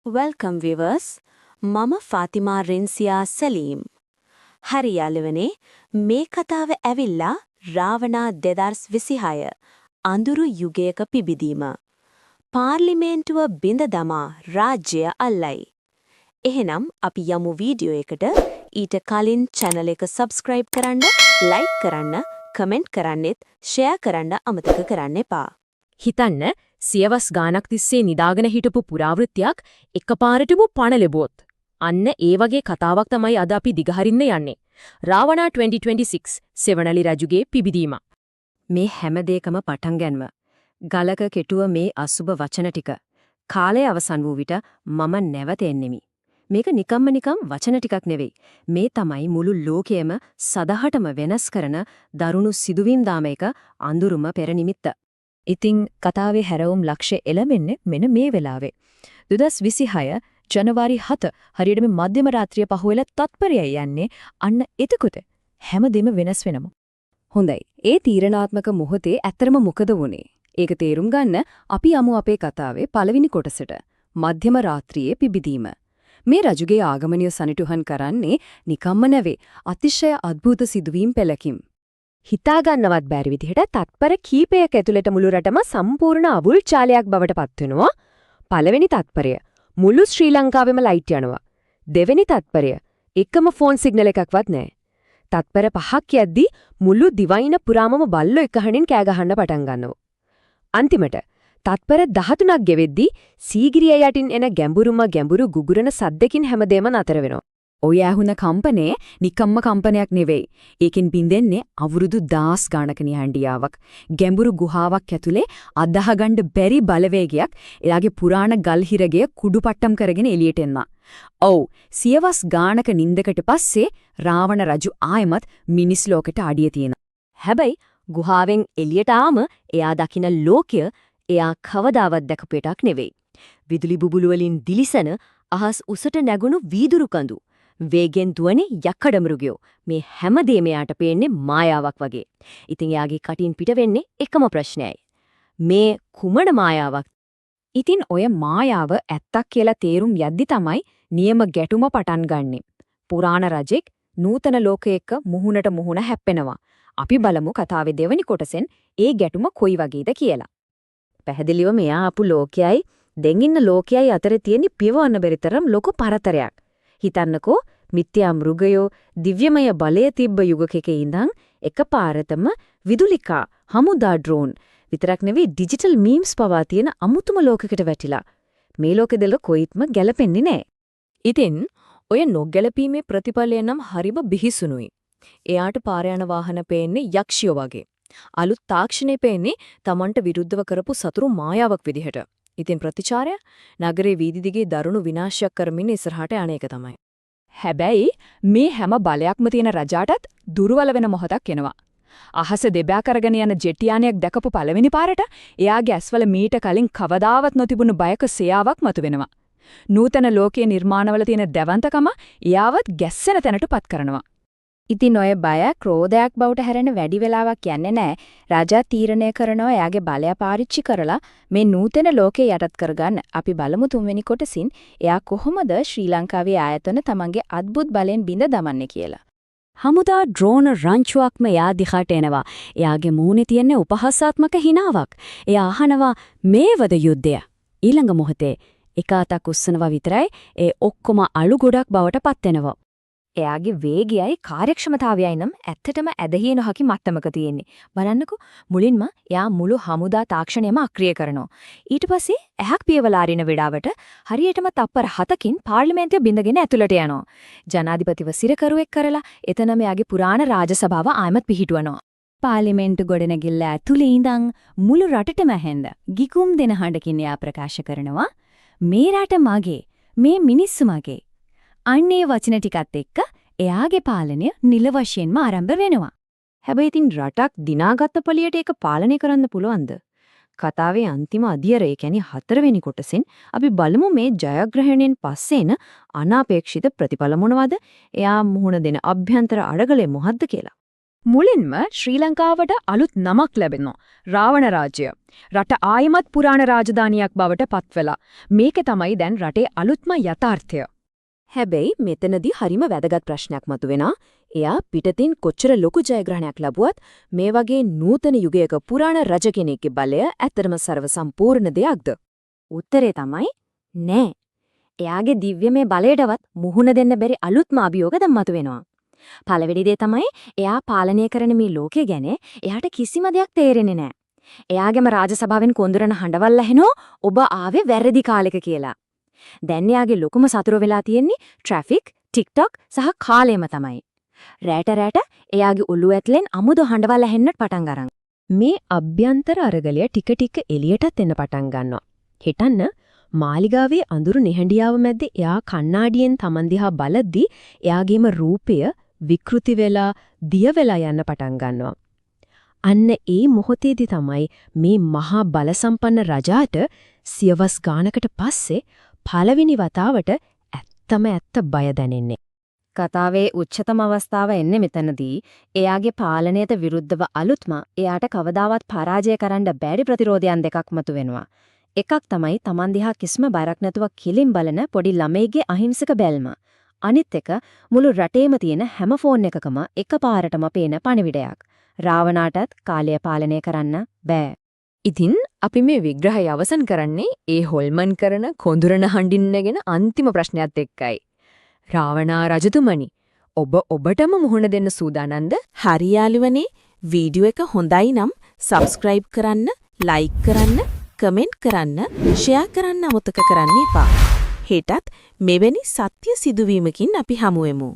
Welcome viewers. මම ෆාතිමා රින්සියා සලීම්. හරි යාළුවනේ මේ කතාව ඇවිල්ලා රාවණා 2026 අඳුරු යුගයක පිබිදීම. පාර්ලිමේන්තුව බිඳ දමා රාජ්‍ය අල්ලයි. එහෙනම් අපි යමු වීඩියෝ එකට. ඊට කලින් channel එක subscribe කරන්න, like කරන්න, comment කරන්නෙත්, share කරන්න අමතක කරන්න එපා. හිතන්න සියවස් ගානක් තිස්සේ නිදාගෙන හිටපු පුරාවෘත්තයක් එකපාරටම පණ ලැබුවොත්. අන්න ඒ වගේ කතාවක් තමයි අද අපි දිගහරින්න යන්නේ. රාවණා 2026 සෙවණලි රජුගේ පිබිදීම. මේ හැම දෙයකම පටන් ගැනීම. ගලක කෙටුව මේ අසුබ වචන ටික. කාලය අවසන් වූ විට මම නැවත එන්නෙමි. මේක නිකම් වචන ටිකක් නෙවෙයි. මේ තමයි මුළු ලෝකයේම සදහටම වෙනස් කරන දරුණු සිදුවීම් දාමයක අඳුරුම පෙරනිමිත්ත. ඉතින් කතාවේ හැරවුම් ලක්ෂ්‍ය එළඹෙන්නේ මෙන්න මේ වෙලාවේ. 2026 ජනවාරි 7 හරියටම මධ්‍යම රාත්‍රිය පහුවෙලා තත්පරයයි යන්නේ. අන්න එතකොට හැමදේම වෙනස් වෙනවා. හොඳයි. ඒ තීරණාත්මක මොහොතේ ඇත්තරම මොකද වුනේ? ඒක තේරුම් ගන්න අපි යමු අපේ කතාවේ පළවෙනි කොටසට. මධ්‍යම රාත්‍රියේ පිබිදීම. මේ රජුගේ ආගමනය සනිටුහන් කරන්නේ නිකම්ම නෙවෙයි. අතිශය අద్భుත සිදුවීම් පෙළකින්. හිතා ගන්නවත් බැරි විදිහට තත්පර කීපයක් ඇතුළත මුළු රටම සම්පූර්ණ අවුල් චාලයක් බවට පත් වෙනවා. පළවෙනි තත්පරය මුළු ශ්‍රී ලංකාවෙම ලයිට් යනවා. දෙවෙනි තත්පරය එකම ෆෝන් සිග්නල් එකක්වත් නැහැ. තත්පර 5ක් යද්දී මුළු දිවයින පුරාමම බල්ලෝ එකහණින් කෑ ගහන්න පටන් ගන්නවා. අන්තිමට තත්පර 13ක් ගෙවෙද්දී සීගිරිය යටින් එන ගැඹුරු ගුගුරන සද්දකින් හැමදේම නතර වෙනවා. ඔය ඇහුන කම්පනේ නිකම්ම කම්පනයක් නෙවෙයි. ඒකෙන් බින්දෙන්නේ අවුරුදු 10 ගානක නිහඬියාවක්. ගැඹුරු ගුහාවක් ඇතුලේ අදහගන්න බැරි බලවේගයක් එයාගේ පුරාණ ගල් හිරගේ කුඩුපට්ටම් කරගෙන එළියට එනවා. ඔව්, සියවස් ගානක නින්දකට පස්සේ රාවණ රජු ආයමත් මිනිස් ලෝකෙට අඩිය තියෙනවා. හැබැයි ගුහාවෙන් එළියට ආම එයා දකින ලෝකය එයා කවදාවත් දැකපු එකක් නෙවෙයි. විදුලි බුබුලු වලින් දිලිසෙන අහස් උසට නැගුණු වීදුරු කඳු. වේගෙන් දුවනේ යකඩ මෘගයෝ. මේ හැමදේම යාට පේන්නේ මායාවක් වගේ. ඉතින් යාගේ කටින් පිට වෙන්නේ එකම ප්‍රශ්නයයි. මේ කුමන මායාවක්? ඉතින් ඔය මායාව ඇත්තක් කියලා තේරුම් යද්දි තමයි නියම ගැටුම පටන් ගන්නෙ. පුරාණ රජෙක් නූතන ලෝකයක මුහුණට මුහුණ හැප්පෙනවා. අපි බලමු කතාවේ දෙවෙනි කොටසෙන් ඒ ගැටුම කොයි වගේද කියලා. පැහැදිලිව මෙයා ආපු ලෝකයයි දෙන් ඉන්න ලෝකයයි අතර තියෙන පියවන්න බැරි තරම් ලොකු පරතරයක්. හිතන්නකෝ මිත්‍යා මෘගයෝ දිව්‍යමය බලය තිබ්බ යුගකෙක ඉඳන් එකපාරටම විදුලිකා හමුදා ඩ්‍රෝන් විතරක් නෙවෙයි ඩිජිටල් මීම්ස් පවා තියෙන අමුතුම ලෝකයකට වැටිලා. මේ ලෝකෙදල කොයිත්ම ගැලපෙන්නේ නැහැ. ඉතින් ඔය නොගැලපීමේ ප්‍රතිඵලය නම් හරිම බිහිසුණුයි. එයාට පාර යන වාහන පේන්නේ යක්ෂයෝ වගේ. අලුත් තාක්ෂණය පේන්නේ Tamanට විරුද්ධව කරපු සතුරු මායාවක් විදිහට. ඉතින් ප්‍රතිචාරය නගරේ වීදි දිගේ දරුණු විනාශයක් කරමින් ඉස්සරහට යන එක තමයි. හැබැයි මේ හැම බලයක්ම තියෙන රජාටත් දුර්වල වෙන මොහොතක් එනවා. අහස දෙබෑ කරගෙන යන ජෙට් යානයක් දැකපු පළවෙනි පාරට එයාගේ ඇස්වල මීට කලින් කවදාවත් නොතිබුණු බයක සේයාවක් මතුවෙනවා. නූතන ලෝකයේ නිර්මාණවල තියෙන දැවන්තකම එයාවත් ගැස්සෙන තැනටපත් කරනවා. ඉතින් ඔය බය ක්‍රෝධයක් බවට හැරෙන වැඩි වෙලාවක් යන්නේ නැහැ. රජා තීරණය කරනවා එයාගේ බලය පාවිච්චි කරලා මේ නූතන ලෝකේ යටත් කරගන්න. අපි බලමු තුන්වෙනි කොටසින් එයා කොහොමද ශ්‍රී ලංකාවේ ආයතන තමන්ගේ අద్భుත බලෙන් බිඳ දමන්නේ කියලා. හමුදා ඩ්‍රෝන රංචුවක්ම එයා දිහාට එනවා. එයාගේ මූණේ තියෙන උපහාසාත්මක හිනාවක්. එයා අහනවා මේවද යුද්ධය? ඊළඟ මොහොතේ එක අතක් උස්සනවා විතරයි ඒ ඔක්කොම අලු ගොඩක් බවට පත් වෙනවා. එයාගේ වේගයයි කාර්යක්ෂමතාවයයි නම් ඇත්තටම ඇදහිය නොහැකි මට්ටමක තියෙන්නේ. බලන්නකෝ මුලින්ම එයා මුළු හමුදා තාක්ෂණයම අක්‍රිය කරනවා. ඊට පස්සේ ඇහක් පියවලා අරින වෙලාවට හරියටම තප්පර 7කින් පාර්ලිමේන්තුව බිඳගෙන ඇතුළට යනවා. ජනාධිපතිව සිරකරුවෙක් කරලා එතනම එයාගේ පුරාණ රාජසභාව ආයමත් පිහිටුවනවා. පාර්ලිමේන්තු ගොඩනැගිල්ල ඇතුළේ ඉඳන් මුළු රටටම ඇහෙන්න ගිගුම් දෙන හඬකින් එයා ප්‍රකාශ කරනවා මේ රට මගේ, මේ මිනිස්සු මගේ. අන්නේ වචන ටිකත් එක්ක එයාගේ පාලනය නිල වශයෙන්ම ආරම්භ වෙනවා. හැබැයි ඉතින් රටක් දිනාගත්ත පළියට ඒක පාලනය කරන්න පුළුවන්ද? කතාවේ අන්තිම අදියර ඒ කියන්නේ 4 වෙනි කොටසෙන් අපි බලමු මේ ජයග්‍රහණයෙන් පස්සේන අනාපේක්ෂිත ප්‍රතිඵල මොනවද? එයා මුහුණ දෙන අභ්‍යන්තර අඩගලේ මොහොද්ද කියලා. මුලින්ම ශ්‍රී ලංකාවට අලුත් නමක් ලැබෙනවා. රාවණ රාජ්‍ය. රට ආයමත් පුරාණ රාජධානියක් බවට පත්වෙලා. මේක තමයි දැන් රටේ අලුත්ම යථාර්ථය. හැබැයි මෙතනදී හරිම වැදගත් ප්‍රශ්නයක් මතුවෙනවා. එයා පිටතින් කොච්චර ලොකු ජයග්‍රහණයක් ලැබුවත් මේ වගේ නූතන යුගයක පුරාණ රජ කෙනෙක්ගේ බලය ඇත්තටම සර්ව සම්පූර්ණ දෙයක්ද? උත්තරේ තමයි නෑ. එයාගේ දිව්‍යමය බලයටවත් මුහුණ දෙන්න බැරි අලුත්ම අභියෝග දැන් මතුවෙනවා. පළවෙනි දේ තමයි එයා පාලනය කරන මේ ලෝකය ගැන එයාට කිසිම දෙයක් තේරෙන්නේ නෑ. එයාගේම රාජසභාවෙන් කොඳුරන හඬවල් ඇහෙනෝ ඔබ ආවේ වැරදි කාලෙක කියලා. දැන් එයාගේ ලොකුම සතුර වෙලා තියෙන්නේ ට්‍රැෆික්, TikTok සහ කාලෙම තමයි. රැට එයාගේ ඔළුව ඇතුලෙන් අමුදු හඬවල් ඇහෙන්නට පටන් ගන්න. මේ අභ්‍යන්තර අරගලය ටික ටික එළියටත් එන්න පටන් ගන්නවා. හිතන්න මාලිගාවේ අඳුරු නිහඬියාව මැද්දේ එයා කණ්ණාඩියෙන් Taman දිහා බලද්දී එයාගේම රූපය විකෘති වෙලා දිය වෙලා යන්න පටන් ගන්නවා. අන්න ඒ මොහොතේදී තමයි මේ මහා බලසම්පන්න රජාට සියවස් ගානකට පස්සේ පළවෙනි වතාවට ඇත්ත බය දැනෙන්නේ. කතාවේ උච්චතම අවස්ථාව එන්නේ මෙතනදී. එයාගේ පාලනයට විරුද්ධව අලුත්ම එයාට කවදාවත් පරාජය කරන්න බැරි ප්‍රතිරෝධයන් දෙකක් මතුවෙනවා. එකක් තමයි Taman දිහා කිසිම බරක් නැතුව කිලින් බලන පොඩි ළමයිගේ අහිංසක බැල්ම. අනිත් එක මුළු රටේම තියෙන හැම ෆෝන් එකකම එකපාරටම පේන පණිවිඩයක්. රාවණාටත් කාලය පාලනය කරන්න බෑ. ඉතින් අපි මේ විග්‍රහය අවසන් කරන්නේ ඒ හොල්මන් කරන කොඳුරන හඬින්නගෙන අන්තිම ප්‍රශ්නයත් එක්කයි. රාවණා රජතුමනි, ඔබටම මුහුණ දෙන්න සූදානම්ද? හරි යාළුවනේ, වීඩියෝ එක හොඳයි නම් සබ්ස්ක්‍රයිබ් කරන්න, ලයික් කරන්න, කමෙන්ට් කරන්න, ෂෙයා කරන්න අමතක කරන්න එපා. හෙටත් මෙවැනි සත්‍ය සිදුවීමකින් අපි හමු වෙමු.